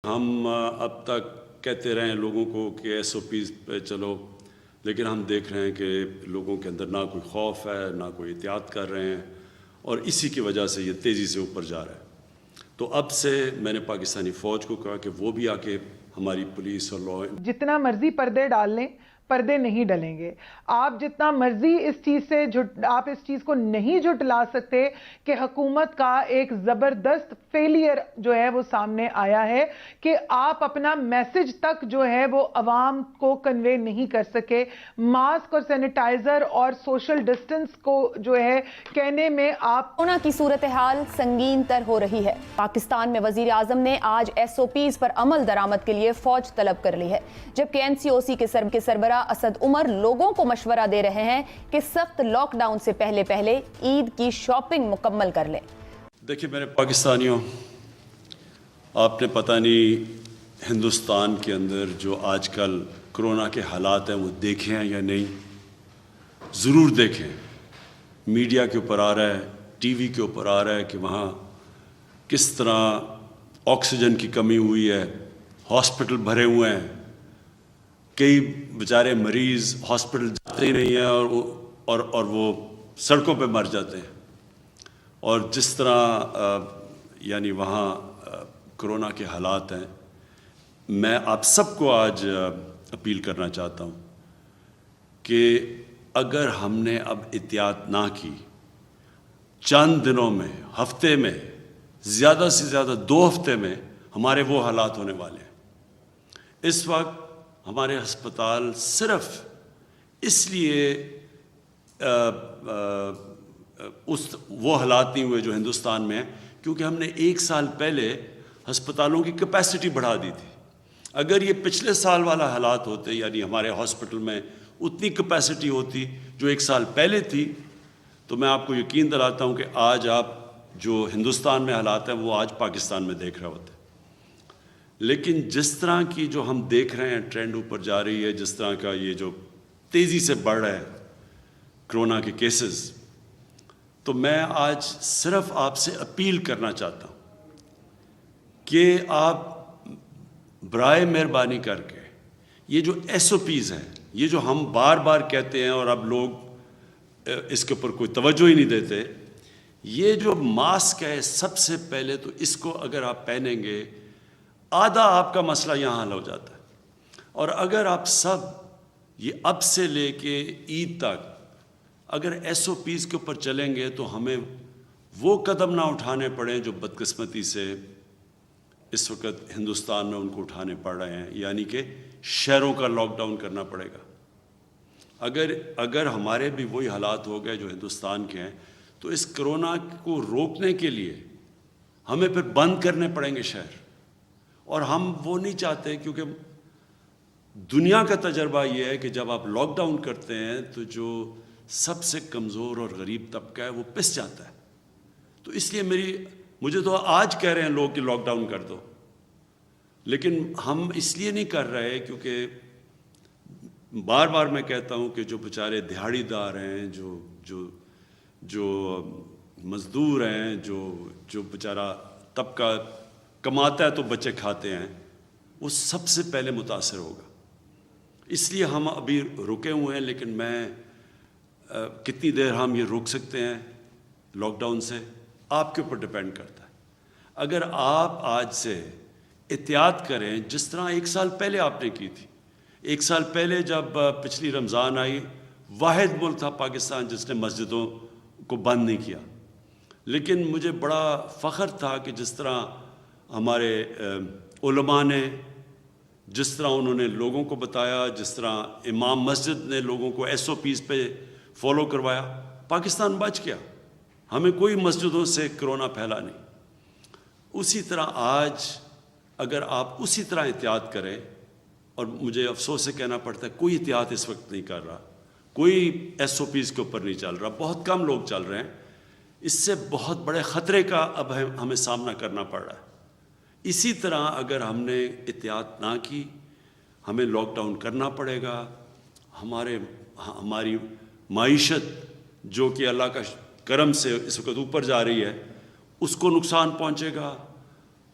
ہم اب تک کہتے رہے ہیں لوگوں کو کہ ایس او پیز پہ چلو، لیکن ہم دیکھ رہے ہیں کہ لوگوں کے اندر نہ کوئی خوف ہے، نہ کوئی احتیاط کر رہے ہیں، اور اسی کی وجہ سے یہ تیزی سے اوپر جا رہا ہے۔ تو اب سے میں نے پاکستانی فوج کو کہا کہ وہ بھی آ کے ہماری پولیس اور لا جتنا مرضی پردے ڈال لیں، پردے نہیں ڈلیں گے۔ آپ جتنا مرضی اس چیز سے آپ اس چیز کو نہیں جھٹلا سکتے کہ حکومت کا ایک زبردست فیلئر جو ہے وہ سامنے آیا ہے کہ آپ اپنا میسج تک جو ہے وہ عوام کو کنوے نہیں کر سکے۔ ماسک اور سینیٹائزر اور سوشل ڈسٹنس کو جو ہے کہنے میں آپ کورونا کی صورتحال سنگین تر ہو رہی ہے۔ پاکستان میں وزیر اعظم نے آج ایس او پیز پر عمل درآمد کے لیے فوج طلب کر لی ہے، جبکہ این سی او سی کے سربراہ اسد عمر لوگوں کو مشورہ دے رہے ہیں کہ سخت لاک ڈاؤن سے پہلے عید کی شاپنگ مکمل کر لیں۔ دیکھیں میرے پاکستانیوں، آپ نے پتہ نہیں ہندوستان کے اندر جو آج کل کرونا کے حالات ہیں وہ دیکھے ہیں یا نہیں، ضرور دیکھیں۔ میڈیا کے اوپر آ رہا ہے، ٹی وی کے اوپر آ رہا ہے کہ وہاں کس طرح آکسیجن کی کمی ہوئی ہے، ہاسپٹل بھرے ہوئے ہیں، کئی بیچارے مریض ہاسپٹل جاتے ہی نہیں ہیں اور وہ سڑکوں پہ مر جاتے ہیں۔ اور جس طرح یعنی وہاں کرونا کے حالات ہیں، میں آپ سب کو آج اپیل کرنا چاہتا ہوں کہ اگر ہم نے اب احتیاط نہ کی، چند دنوں میں، ہفتے میں، زیادہ سے زیادہ 2 ہفتے میں ہمارے وہ حالات ہونے والے ہیں۔ اس وقت ہمارے ہسپتال صرف اس لیے وہ حالات نہیں ہوئے جو ہندوستان میں ہیں کیونکہ ہم نے 1 سال پہلے ہسپتالوں کی کیپیسٹی بڑھا دی تھی۔ اگر یہ پچھلے سال والا حالات ہوتے، یعنی ہمارے ہاسپٹل میں اتنی کیپیسٹی ہوتی جو 1 سال پہلے تھی، تو میں آپ کو یقین دلاتا ہوں کہ آج آپ جو ہندوستان میں حالات ہیں وہ آج پاکستان میں دیکھ رہے ہوتے۔ لیکن جس طرح کی جو ہم دیکھ رہے ہیں ٹرینڈ اوپر جا رہی ہے، جس طرح کا یہ جو تیزی سے بڑھ رہا ہے کرونا کے کیسز، تو میں آج صرف آپ سے اپیل کرنا چاہتا ہوں کہ آپ برائے مہربانی کر کے یہ جو ایس او پیز ہیں، یہ جو ہم بار بار کہتے ہیں اور اب لوگ اس کے اوپر کوئی توجہ ہی نہیں دیتے، یہ جو ماسک ہے سب سے پہلے تو اس کو اگر آپ پہنیں گے، آدھا آپ کا مسئلہ یہاں حل ہو جاتا ہے۔ اور اگر آپ سب یہ اب سے لے کے عید تک اگر ایس او پیز کے اوپر چلیں گے تو ہمیں وہ قدم نہ اٹھانے پڑیں جو بدقسمتی سے اس وقت ہندوستان میں ان کو اٹھانے پڑ رہے ہیں، یعنی کہ شہروں کا لاک ڈاؤن کرنا پڑے گا۔ اگر ہمارے بھی وہی حالات ہو گئے جو ہندوستان کے ہیں تو اس کرونا کو روکنے کے لیے ہمیں پھر بند کرنے پڑیں گے شہر، اور ہم وہ نہیں چاہتے، کیونکہ دنیا کا تجربہ یہ ہے کہ جب آپ لاک ڈاؤن کرتے ہیں تو جو سب سے کمزور اور غریب طبقہ ہے وہ پس جاتا ہے۔ تو اس لیے مجھے تو آج کہہ رہے ہیں لوگ کہ لاک ڈاؤن کر دو، لیکن ہم اس لیے نہیں کر رہے کیونکہ بار بار میں کہتا ہوں کہ جو بیچارے دہاڑی دار ہیں، جو مزدور ہیں، جو بیچارہ طبقہ کماتا ہے تو بچے کھاتے ہیں، وہ سب سے پہلے متاثر ہوگا۔ اس لیے ہم ابھی رکے ہوئے ہیں، لیکن کتنی دیر ہم یہ روک سکتے ہیں لاک ڈاؤن سے، آپ کے اوپر ڈپینڈ کرتا ہے۔ اگر آپ آج سے احتیاط کریں جس طرح 1 سال پہلے آپ نے کی تھی۔ 1 سال پہلے جب پچھلی رمضان آئی، واحد ملک تھا پاکستان جس نے مسجدوں کو بند نہیں کیا، لیکن مجھے بڑا فخر تھا کہ جس طرح ہمارے علماء نے، جس طرح انہوں نے لوگوں کو بتایا، جس طرح امام مسجد نے لوگوں کو ایس او پیز پہ فالو کروایا، پاکستان بچ گیا، ہمیں کوئی مسجدوں سے کرونا پھیلا نہیں۔ اسی طرح آج اگر آپ اسی طرح احتیاط کریں، اور مجھے افسوس سے کہنا پڑتا ہے کوئی احتیاط اس وقت نہیں کر رہا، کوئی ایس او پیز کے اوپر نہیں چل رہا، بہت کم لوگ چل رہے ہیں، اس سے بہت بڑے خطرے کا اب ہمیں سامنا کرنا پڑ رہا ہے۔ اسی طرح اگر ہم نے احتیاط نہ کی، ہمیں لاک ڈاؤن کرنا پڑے گا، ہماری معیشت جو کہ اللہ کا کرم سے اس وقت اوپر جا رہی ہے، اس کو نقصان پہنچے گا،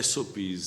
SOPs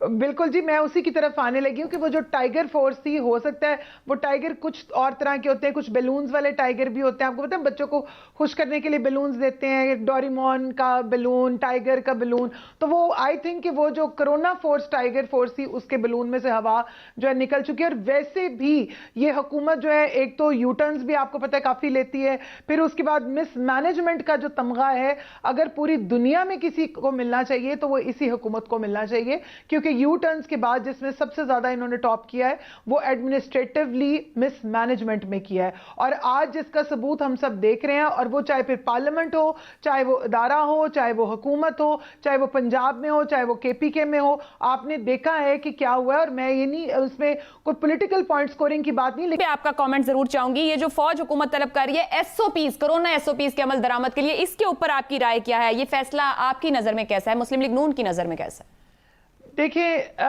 بالکل جی، میں اسی کی طرف آنے لگی ہوں کہ وہ جو ٹائیگر فورس تھی، ہو سکتا ہے وہ ٹائیگر کچھ اور طرح کے ہوتے ہیں، کچھ بیلونز والے ٹائیگر بھی ہوتے ہیں. آپ کو پتہ ہے بچوں کو خوش کرنے کے لیے بیلونز دیتے ہیں، ڈوریمون کا بیلون، ٹائیگر کا بیلون. تو وہ آئی تھنک کہ وہ جو کرونا فورس ٹائیگر فورس تھی اس کے بیلون میں سے ہوا جو ہے نکل چکی ہے. اور ویسے بھی یہ حکومت جو ہے ایک تو یو ٹرنز بھی آپ کو پتہ ہے کافی لیتی ہے، پھر اس کے بعد مس مینجمنٹ کا جو تمغہ ہے اگر پوری دنیا میں کسی کو ملنا چاہیے تو وہ اسی حکومت کو ملنا چاہیے، کیونکہ یو ٹرنز کے بعد جس میں سب سے زیادہ انہوں نے ٹاپ کیا ہے وہ ایڈمنسٹریٹولی مس مینجمنٹ میں کیا ہے. اور آج جس کا ثبوت ہم سب دیکھ رہے ہیں، اور وہ چاہے پھر پارلیمنٹ ہو، چاہے وہ ادارہ ہو، چاہے وہ حکومت ہو، چاہے وہ پنجاب میں ہو، چاہے وہ کے پی کے میں ہو، آپ نے دیکھا ہے کہ کیا ہوا ہے. اور میں یہ نہیں اس میں کوئی پولیٹیکل پوائنٹ سکورنگ کی بات نہیں، لیکن آپ کا کامنٹ ضرور چاہوں گی. یہ جو فوج حکومت طلب کر رہی ہے S O Ps, corona S O Ps کے عمل درآمد کے لیے، اس کے اوپر آپ کی رائے کیا ہے؟ یہ فیصلہ آپ کی نظر میں کیسا ہے؟ مسلم لیگ نون کی نظر میں کیسا ہے؟ دیکھیں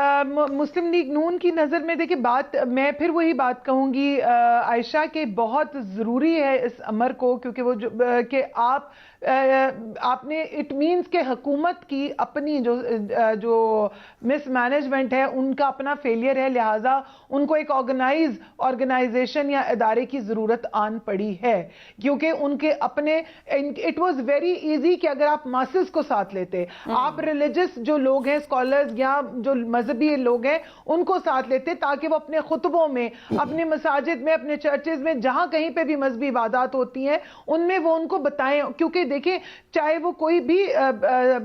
مسلم لیگ نون کی نظر میں دیکھیں بات، میں پھر وہی بات کہوں گی عائشہ، کہ بہت ضروری ہے اس امر کو، کیونکہ وہ کہ آپ نے اٹ مینس کہ حکومت کی اپنی جو مس مینجمنٹ ہے ان کا اپنا فیلئر ہے، لہٰذا ان کو ایک آرگنائزیشن یا ادارے کی ضرورت آن پڑی ہے، کیونکہ ان کے اپنے اٹ واز ویری ایزی کہ اگر آپ ماسز کو ساتھ لیتے، آپ ریلیجس جو لوگ ہیں، اسکالرز یا جو مذہبی لوگ ہیں ان کو ساتھ لیتے، تاکہ وہ اپنے خطبوں میں، اپنے مساجد میں، اپنے چرچز میں، جہاں کہیں پہ بھی مذہبی عبادات ہوتی ہیں ان میں وہ ان کو بتائیں. کیونکہ دیکھیں چاہے وہ کوئی بھی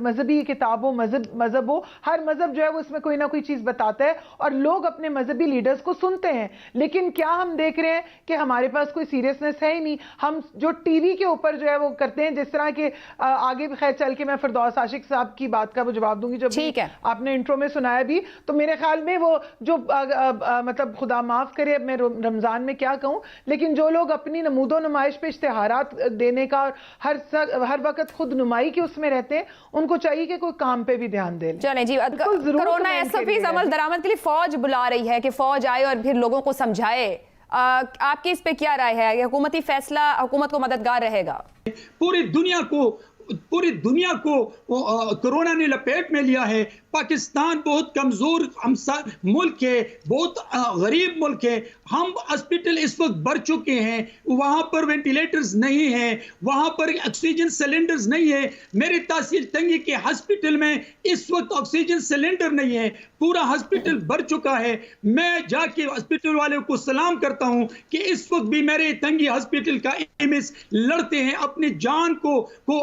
مذہبی کتاب ہو، مذہب ہو، ہر مذہب جو ہے وہ اس میں کوئی نہ کوئی چیز بتاتا ہے اور لوگ اپنے مذہبی لیڈرز کو سنتے ہیں. لیکن کیا ہم دیکھ رہے ہیں کہ ہمارے پاس کوئی سیریسنس ہے ہی نہیں. ہم جو ٹی وی کے اوپر جو ہے وہ کرتے ہیں، جس طرح کے آگے خیر چل کے میں فردوس عاشق صاحب کی بات کا وہ جواب دوں گی جو آپ نے انٹرو میں سنایا بھی. تو میرے خیال میں وہ جو مطلب خدا معاف کرے، اب میں رمضان میں کیا کہوں، لیکن جو لوگ اپنی نمود و نمائش پہ اشتہارات دینے کا ہر وقت خود نمائی کے اس میں رہتے ہیں، ان کو چاہیے کہ کوئی کام پہ بھی دھیان دیں. چلیں جی، کرونا ایس او پیز عمل درآمد کے لیے فوج بلا رہی ہے کہ فوج آئے اور پھر لوگوں کو سمجھائے. آپ کی اس پہ کیا رائے ہے؟ حکومتی فیصلہ حکومت کو مددگار رہے گا؟ پوری دنیا کو کرونا نے لپیٹ میں لیا ہے. پاکستان بہت کمزور ملک ہے، بہت غریب ملک ہے. ہم ہاسپٹل اس وقت بھر چکے ہیں، وہاں پر وینٹیلیٹرز نہیں ہیں، وہاں پر آکسیجن سلنڈرز نہیں ہیں. میری تحصیل تنگی کے ہاسپٹل میں اس وقت آکسیجن سلنڈر نہیں ہے، پورا ہاسپٹل بھر چکا ہے. میں جا کے ہاسپٹل والوں کو سلام کرتا ہوں کہ اس وقت بھی میرے تنگی ہاسپٹل کا ایمس لڑتے ہیں، اپنی جان کو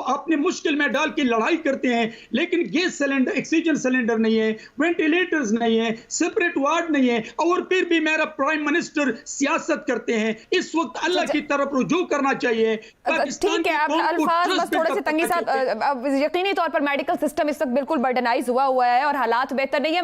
اپنے مشکل میں ڈال کے لڑائی کرتے ہیں. لیکن گیس سلنڈر، آکسیجن سلنڈر نہیں ہے، وینٹیلیٹرز نہیں ہے، سپریٹ وارڈ نہیں ہے. اور پھر بھی میرا پرائم منسٹر سیاست کرتے ہیں. اس وقت اللہ کی طرف رجوع کرنا چاہیے. ٹھیک ہے، الفاظ بس تھوڑے سے تنگی صاحب، یقینی طور پر میڈیکل سسٹم اس وقت بالکل برڈنائز ہوا ہے اور حالات بہتر نہیں ہے.